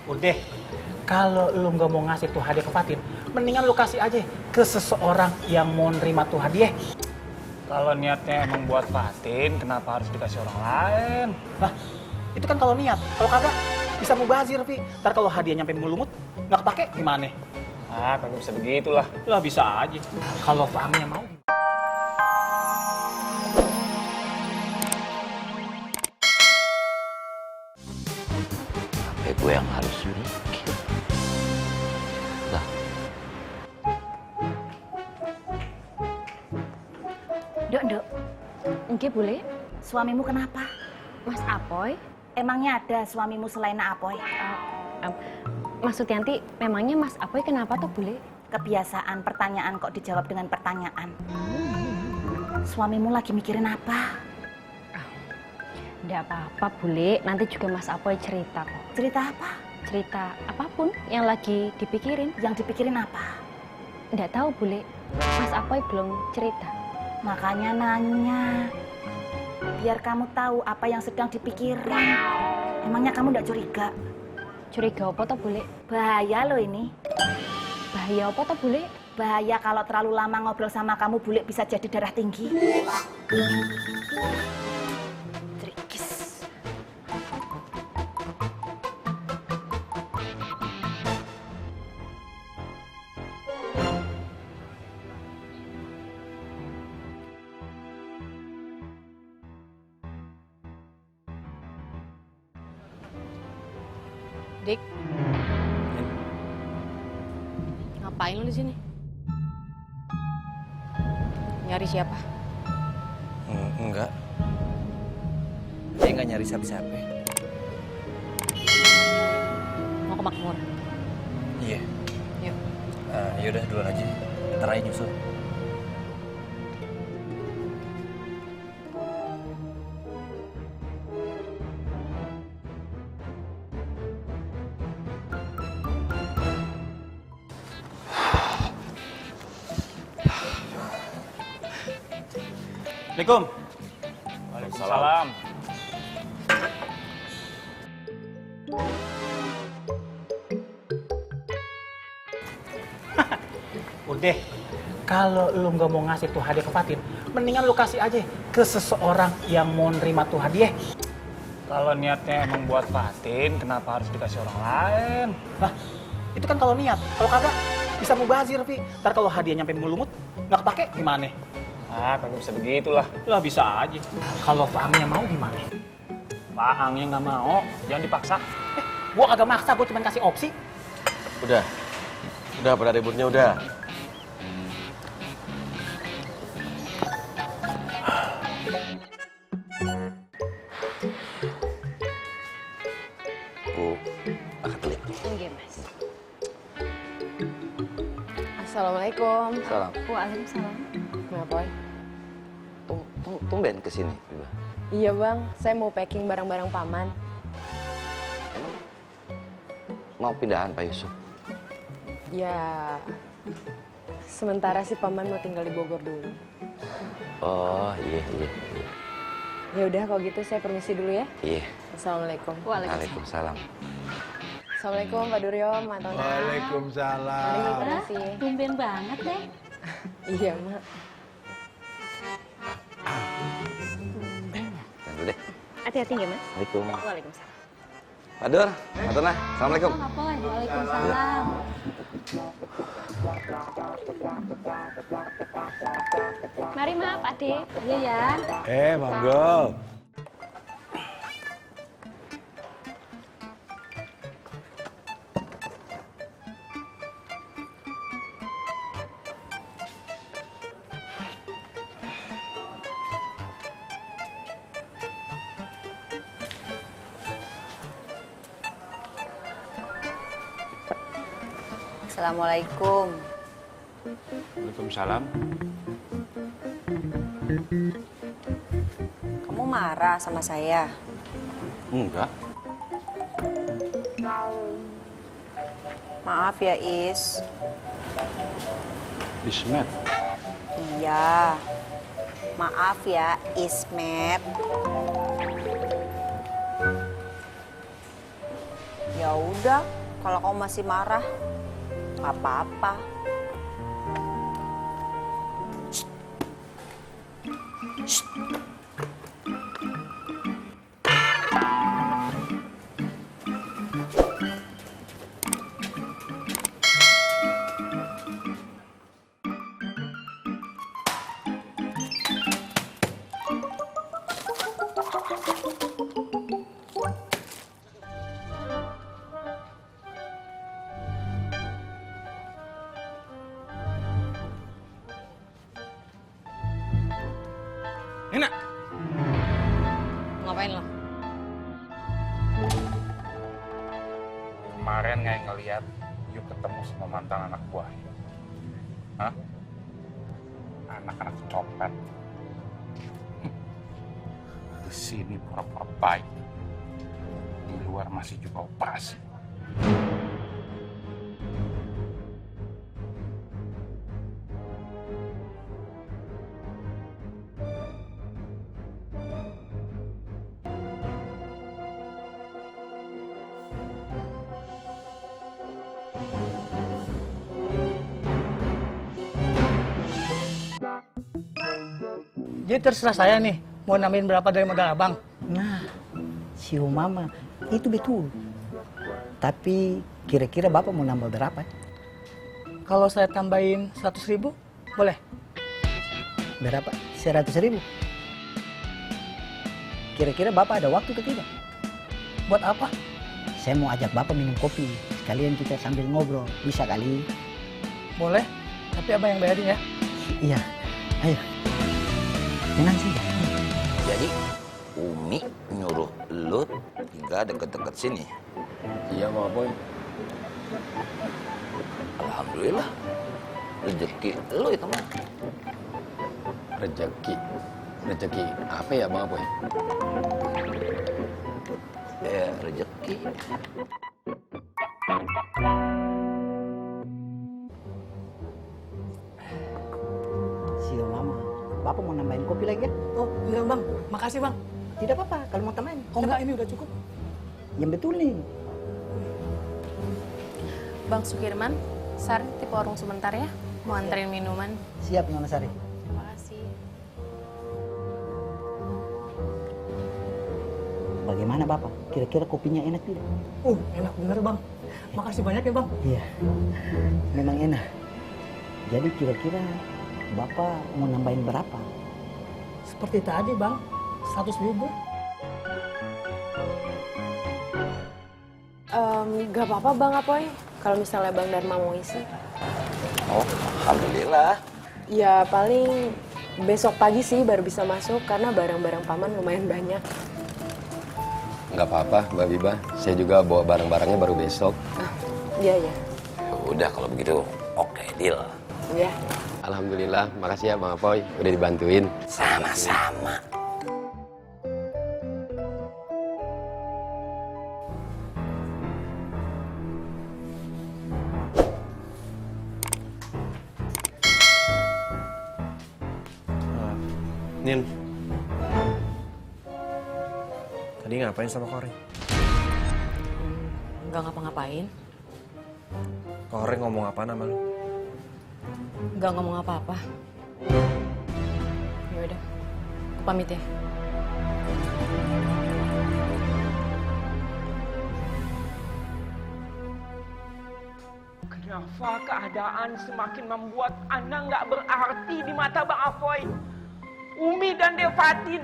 Udah, kalau lu nggak mau ngasih tuh hadiah ke Fatin, mendingan lu kasih aja ke seseorang yang mau nerima tuh hadiah. Kalau niatnya emang buat Fatin, kenapa harus dikasih orang lain? Nah, itu kan kalau niat. Kalau kagak, bisa mubazir, Vi. Ntar kalau hadiah nyampe mulumut, nggak kepake gimana? Ah, kagak bisa begitulah. Lah bisa aja. Kalau Fahmi yang mau. Sampai gue yang harus mikir. Lah, Dok. Oke, boleh. Suamimu kenapa? Mas Apoy? Emangnya ada suamimu selain Apoy? Maksud Yanti, memangnya Mas Apoy kenapa tuh, Bule? Kebiasaan pertanyaan kok dijawab dengan pertanyaan. Suamimu lagi mikirin apa? Nggak apa-apa, Bule. Nanti juga Mas Apoy cerita kok. Cerita apa? Cerita apapun yang lagi dipikirin. Yang dipikirin apa? Nggak tahu, Bule. Mas Apoy belum cerita. Makanya nanya. Biar kamu tahu apa yang sedang dipikirin. Emangnya kamu nggak curiga? Curiga apa tuh, Bule? Bahaya loh ini. Bahaya apa tuh, Bule? Bahaya kalau terlalu lama ngobrol sama kamu, Bule bisa jadi darah tinggi. Trikis. Dik, ngapain lu di sini? Nyari siapa? Enggak. Dia nggak nyari siapa-siapa. Mau ke Makmur? Iya. Yuk. Yaudah duluan aja. Ntar aja nyusul. Assalamualaikum. Waalaikumsalam. Udah, kalau lu nggak mau ngasih tuh hadiah ke Fatin, mendingan lu kasih aja ke seseorang yang mau nerima tuh hadiah. Kalau niatnya emang buat Fatin, kenapa harus dikasih orang lain? Nah, itu kan kalau niat. Kalau kagak, bisa mubazir, Vi. Ntar kalau hadiah nyampe mulumut, nggak kepake gimana? Ah, kagak bisa begitulah. Lah bisa aja. Kalau Fahmi yang mau gimana? Pak Angnya nggak mau, jangan dipaksa. Gua kagak maksa, gua cuma kasih opsi. udah pada ributnya udah. Bu, angkat telepon. Oke, Mas. Assalamualaikum. Salam. Waalaikumsalam. Ngapain? Tumben kesini. Iya bang, saya mau packing barang-barang paman. Mau pindahan Pak Yusuf? Ya, sementara sih paman mau tinggal di Bogor dulu. Oh iya. Ya udah kalau gitu saya permisi dulu ya. Iya. Assalamualaikum. Waalaikumsalam. Assalamualaikum Pak Duryo, Mak Tona. Waalaikumsalam. Mari, permisi. Tumben banget deh. Iya mak. Tunggu deh. Hati-hati ya, Mas. Assalamualaikum. Waalaikumsalam. Pak Dur, Pak Tona, Assalamualaikum. Apoy, waalaikumsalam. Mari, Ma, Pak Ade. Iya ya. Monggo. Assalamualaikum. Waalaikumsalam. Kamu marah sama saya? Enggak. Maaf ya, Is. Ismet. Iya. Maaf ya, Ismet. Ya udah, kalau kamu masih marah, nggak apa-apa. Nina, Ngapain lo? kemarin nggak ngeliat yuk ketemu sama mantan anak buah. Hah? Anak-anak copet. Di sini pura-pura baik. Di luar masih juga operasi. Jadi terserah saya nih, mau nambahin berapa dari modal abang. Nah, si Mama itu betul. Tapi kira-kira Bapak mau nambah berapa? Kalau saya tambahin 100.000, boleh? Berapa? 100.000. Kira-kira Bapak ada waktu ke tidak? Buat apa? Saya mau ajak Bapak minum kopi. Sekalian kita sambil ngobrol. Bisa kali? Boleh, tapi abang yang bayarin ya. Iya. Ayo. Tenang saja. Jadi Umi nyuruh lu tinggal deket-deket sini. Iya, Bang Apoy. Alhamdulillah. Rezeki lu itu mah. Rezeki. Rezeki apa ya, Bang Apoy? Rezeki. Si Mama, Bapak mau nambahin kopi lagi ya? Oh, enggak bang. Makasih bang. Tidak apa-apa kalau mau tambahin. Oh enggak, ini udah cukup. Yang betul nih. Bang Sukirman, Sari titip warung sebentar ya. Mau anterin minuman. Siap, Nona Sari. Terima kasih. Bagaimana Bapak? Kira-kira kopinya enak tidak? Enak bener bang. Makasih banyak ya bang. Iya, memang enak. Jadi kira-kira Bapak mau nambahin berapa? Seperti tadi bang, 100.000. Gak apa-apa Bang Apoy, kalau misalnya Bang Dharma mau isi. Oh, alhamdulillah. Ya paling besok pagi sih baru bisa masuk karena barang-barang paman lumayan banyak. Nggak apa-apa, Mbak Biba. Saya juga bawa barang-barangnya baru besok. Iya ya. Udah kalau begitu, oke, deal. Ya. Alhamdulillah, makasih ya Bang Apoy. Udah dibantuin. Sama-sama. Nin, tadi ngapain sama Koreng? Nggak ngapa-ngapain, Koreng ngomong apa sama lu? nggak ngomong apa-apa. Ya udah. Aku pamit ya. Kenapa keadaan semakin membuat Ana nggak berarti di mata Bang Apoy, Umi dan Devatin?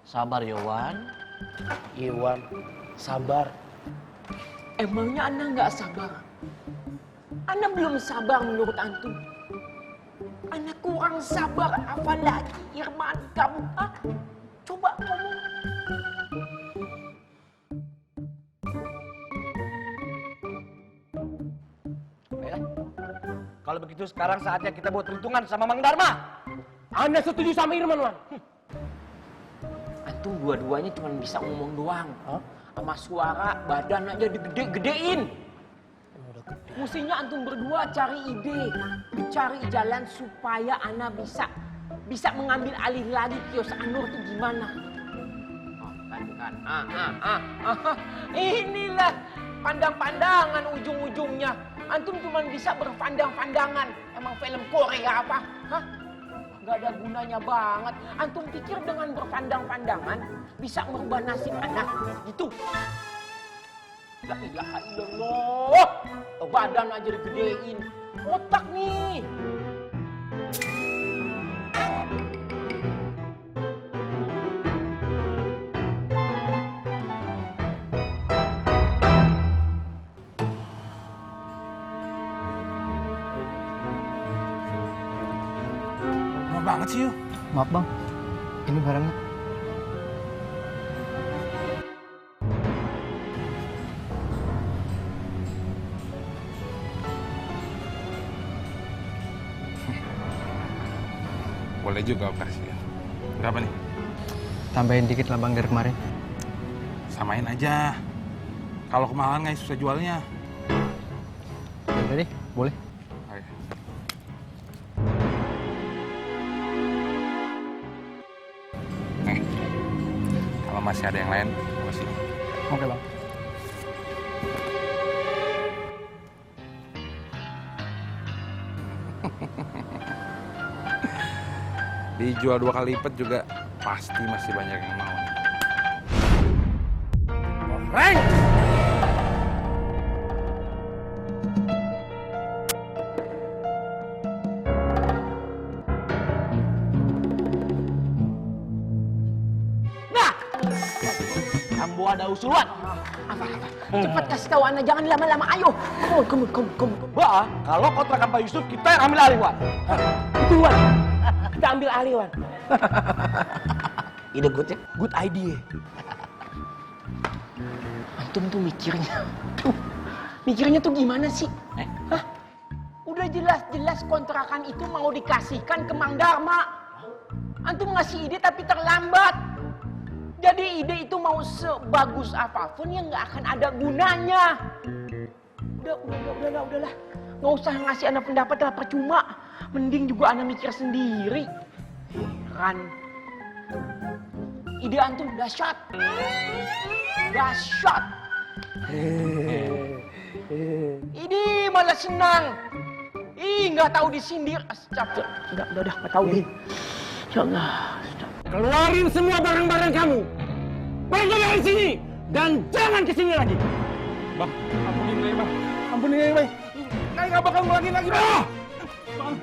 Sabar Yowan. Iwan, sabar. Emangnya Ana nggak sabar? Ana belum sabar menurut antum. Ana kurang sabar, apalagi Irman kamu. Hah? Coba ngomong. Kalau begitu sekarang saatnya kita buat perhitungan sama Mang Dharma. Anda setuju sama Irman, Wan? Antum dua-duanya cuma bisa ngomong doang. Sama suara badan aja digede-gedein. Mestinya antum berdua cari ide, cari jalan supaya Ana bisa mengambil alih lagi kios Anur tuh gimana? Oh, kan Inilah pandang-pandangan ujung-ujungnya. Antum cuma bisa berpandang-pandangan. Emang film Korea apa? Hah? Gak ada gunanya banget. Antum pikir dengan berpandang-pandangan bisa merubah nasib anak? Gitu. La ilaha illallah. Badan aja digedein. Otak nih. Banget sih, yuk. Maaf bang, ini barangnya. Boleh juga kasih ya. Berapa nih? Tambahin dikit lah bang dari kemarin. Samain aja. Kalau kemahalan nggak susah jualnya. Udah deh, boleh. Ayo. Nih, kalau masih ada yang lain, gue sini. Oke bang. Dijual 2 kali lipat juga pasti masih banyak yang mau. Reng! Nah, Ambo ada usulan. Apa? Cepat kasih tahu Ana, jangan lama-lama. Ayo, come on. Wah, kalau kontrakan Pak Yusuf kita yang ambil alih, Wan. Betul, Wan. Kita ambil alih, Wan. Ide good ya? Good idea. Antum tuh mikirnya tuh gimana sih? Hah? Udah jelas-jelas kontrakan itu mau dikasihkan ke Mang Darma. Antum ngasih ide tapi terlambat. Jadi ide itu mau sebagus apapun yang nggak akan ada gunanya. Udahlah. Nggak usah ngasih anak pendapat lah, percuma. Mending juga anak mikir sendiri. Heran. Ide antum dahsyat. Ini malah senang. Nggak tahu disindir. Astagfirullah. Udah, nggak tahu deh. Ya Allah. Keluarin semua barang-barang kamu. Pergi dari sini dan jangan kesini lagi. Bang, ampunin aja, Bang. Ampunin aja, Bang. Kayak nggak bakal ngulangin lagi, Bang. Bang.